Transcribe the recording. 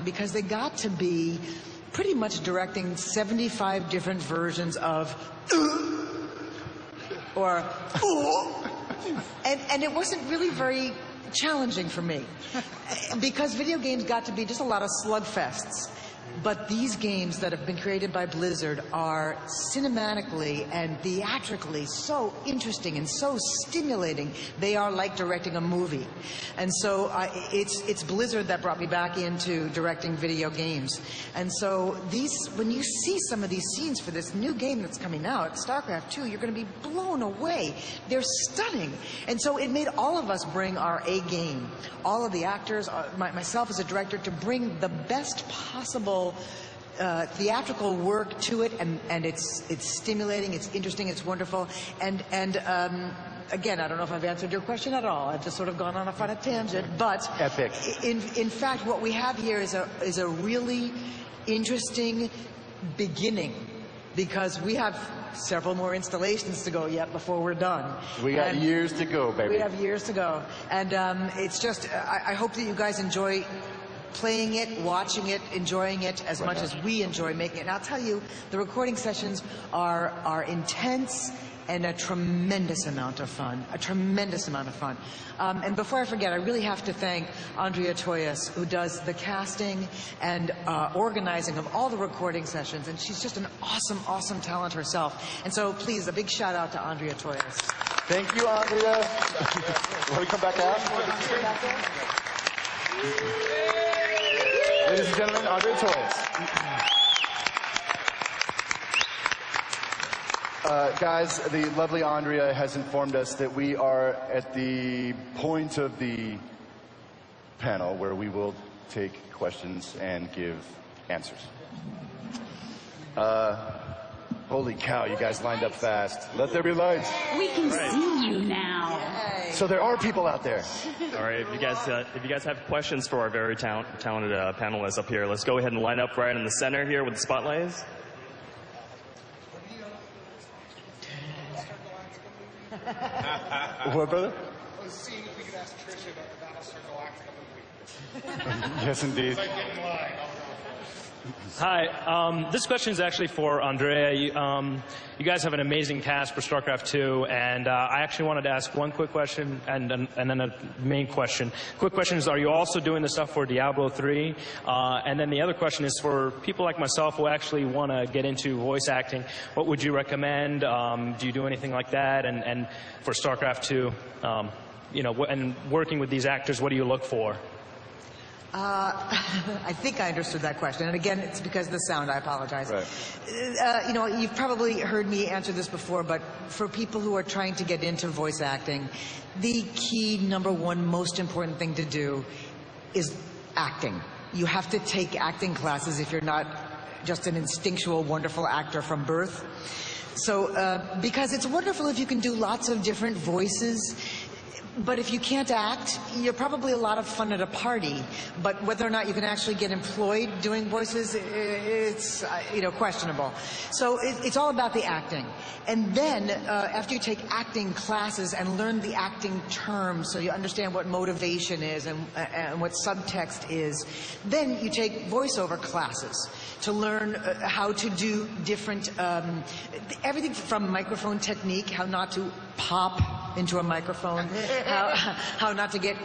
because they got to be pretty much directing 75 different versions of or and it wasn't really very challenging for me because video games got to be just a lot of slugfests. But these games that have been created by Blizzard are cinematically and theatrically so interesting and so stimulating. They are like directing a movie. And so it's Blizzard that brought me back into directing video games. And so when you see some of these scenes for this new game that's coming out, Starcraft 2, you're going to be blown away. They're stunning. And so it made all of us bring our A game. All of the actors, myself as a director, to bring the best possible theatrical work to it, and it's stimulating, it's interesting, it's wonderful, and again, I don't know if I've answered your question at all. I've just sort of gone on a tangent, but epic. In fact, what we have here is a really interesting beginning, because we have several more installations to go yet before we're done. We got years to go, baby. We have years to go, and it's just I hope that you guys enjoy playing it, watching it, enjoying it as much as we enjoy making it. And I'll tell you, the recording sessions are intense and a tremendous amount of fun. A tremendous amount of fun. And before I forget, I really have to thank Andrea Toyas, who does the casting and organizing of all the recording sessions. And she's just an awesome, awesome talent herself. And so please, a big shout out to Andrea Toyas. Thank you, Andrea. Want to come back out? Ladies and gentlemen, Andrea Toyas. Guys, the lovely Andrea has informed us that we are at the point of the panel where we will take questions and give answers. Holy cow, you guys lined up fast. Let there be lights. We can see you now. Yay. So there are people out there. All right, if you guys have questions for our very talented panelists up here, let's go ahead and line up right in the center here with the spotlights. What, brother? I was seeing if we could ask Tricia about the Battlestar Galactica movie. Yes, indeed. It's like getting in line. Hi, this question is actually for Andrea. You guys have an amazing cast for StarCraft 2, and I actually wanted to ask one quick question and then a main question. Quick question is, are you also doing the stuff for Diablo 3? And then the other question is for people like myself who actually want to get into voice acting, what would you recommend? Do you do anything like that? And for StarCraft 2, you know, and working with these actors, what do you look for? I think I understood that question. And again, it's because of the sound. I apologize. Right. You know, you've probably heard me answer this before, but for people who are trying to get into voice acting, the key, number one, most important thing to do is acting. You have to take acting classes if you're not just an instinctual, wonderful actor from birth. So, because it's wonderful if you can do lots of different voices. But if you can't act, you're probably a lot of fun at a party. But whether or not you can actually get employed doing voices, it's questionable. So it's all about the acting. And then after you take acting classes and learn the acting terms, so you understand what motivation is and what subtext is, then you take voiceover classes to learn how to do different, everything from microphone technique, how not to pop into a microphone, how not to get